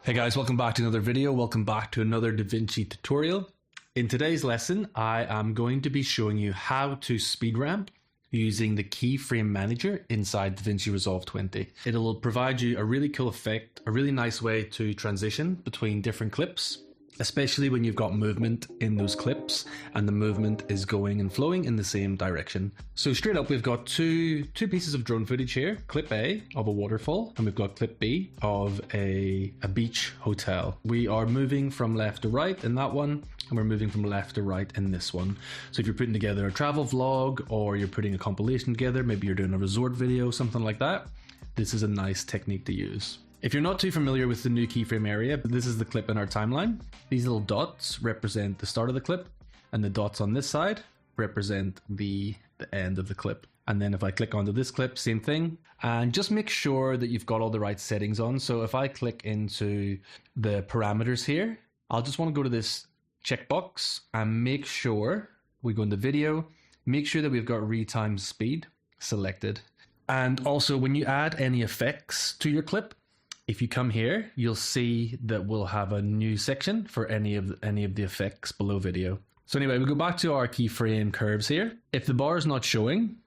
Hey guys, welcome back to another video. Welcome back to another DaVinci tutorial. In today's lesson, I am going to be showing you how to speed ramp using the Keyframe Manager inside DaVinci Resolve 20. It'll provide you a really cool effect, a really nice way to transition between different clips, especially when you've got movement in those clips and the movement is going and flowing in the same direction. So straight up, we've got two pieces of drone footage here, clip A of a waterfall, and we've got clip B of a beach hotel. We are moving from left to right in that one, and we're moving from left to right in this one. So if you're putting together a travel vlog or you're putting a compilation together, maybe you're doing a resort video, something like that, this is a nice technique to use. If you're not too familiar with the new keyframe area, this is the clip in our timeline. These little dots represent the start of the clip, and the dots on this side represent the end of the clip. And then if I click onto this clip, same thing. And just make sure that you've got all the right settings on. So if I click into the parameters here, I'll just want to go to this checkbox and make sure we go into video, make sure that we've got retime speed selected. And also when you add any effects to your clip, if you come here, you'll see that we'll have a new section for any of the effects below video. So anyway, we go back to our keyframe curves here. If the bar is not showing,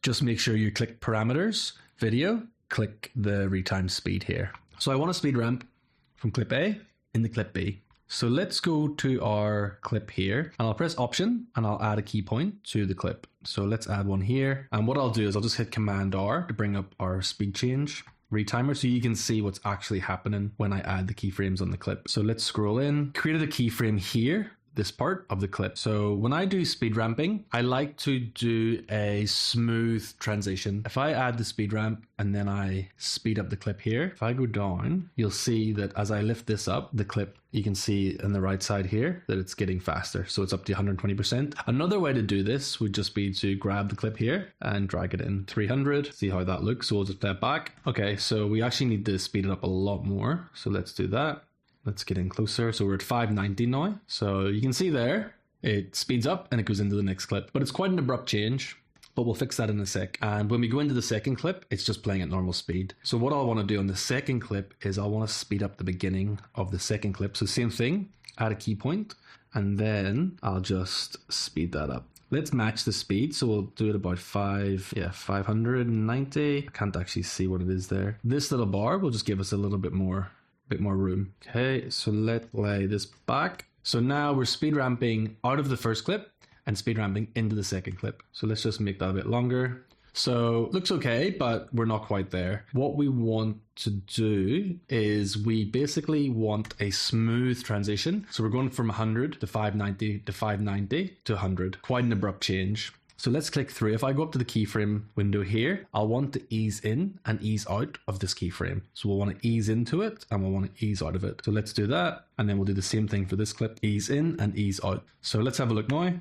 just make sure you click parameters, video, click the retime speed here. So I want to speed ramp from clip A into clip B. So let's go to our clip here, and I'll press option and I'll add a key point to the clip. So let's add one here. And what I'll do is I'll just hit Command R to bring up our speed change retimer so you can see what's actually happening when I add the keyframes on the clip. So let's scroll in, created a keyframe here, this part of the clip. So when I do speed ramping, I like to do a smooth transition. If I add the speed ramp and then I speed up the clip here, if I go down, you'll see that as I lift this up, the clip, you can see on the right side here that it's getting faster. So it's up to 120%. Another way to do this would just be to grab the clip here and drag it in 300. See how that looks. So we'll just play it back. Okay, so we actually need to speed it up a lot more. So let's do that. Let's get in closer. So we're at 590 now. So you can see there, it speeds up and it goes into the next clip. But it's quite an abrupt change, but we'll fix that in a sec. And when we go into the second clip, it's just playing at normal speed. So what I'll want to do on the second clip is I want to speed up the beginning of the second clip. So same thing, add a key point, and then I'll just speed that up. Let's match the speed. So we'll do it about 590. I can't actually see what it is there. This little bar will just give us a little bit more room. Okay, so let's play this back. So now we're speed ramping out of the first clip and speed ramping into the second clip. So let's just make that a bit longer. So looks okay, but we're not quite there. What we want to do is we basically want a smooth transition. So we're going from 100 to 590 to 590 to 100. Quite an abrupt change. So let's click through. If I go up to the keyframe window here, I'll want to ease in and ease out of this keyframe. So we'll want to ease into it and we'll want to ease out of it. So let's do that. And then we'll do the same thing for this clip, ease in and ease out. So let's have a look now.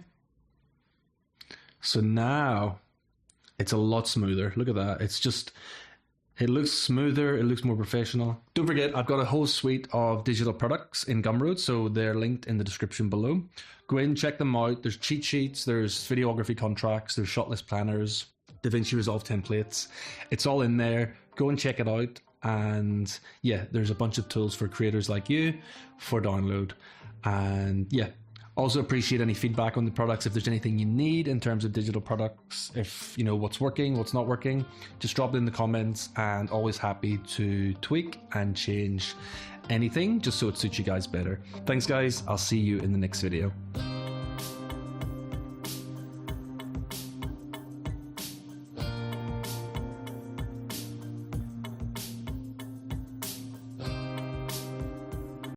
So now it's a lot smoother. Look at that. It looks smoother, it looks more professional. Don't forget, I've got a whole suite of digital products in Gumroad, so they're linked in the description below. Go in, check them out. There's cheat sheets, there's videography contracts, there's shot list planners, DaVinci Resolve templates. It's all in there. Go and check it out. And yeah, there's a bunch of tools for creators like you for download. And yeah, also appreciate any feedback on the products. If there's anything you need in terms of digital products, if you know what's working, what's not working, just drop it in the comments, and always happy to tweak and change anything just so it suits you guys better. Thanks guys, I'll see you in the next video.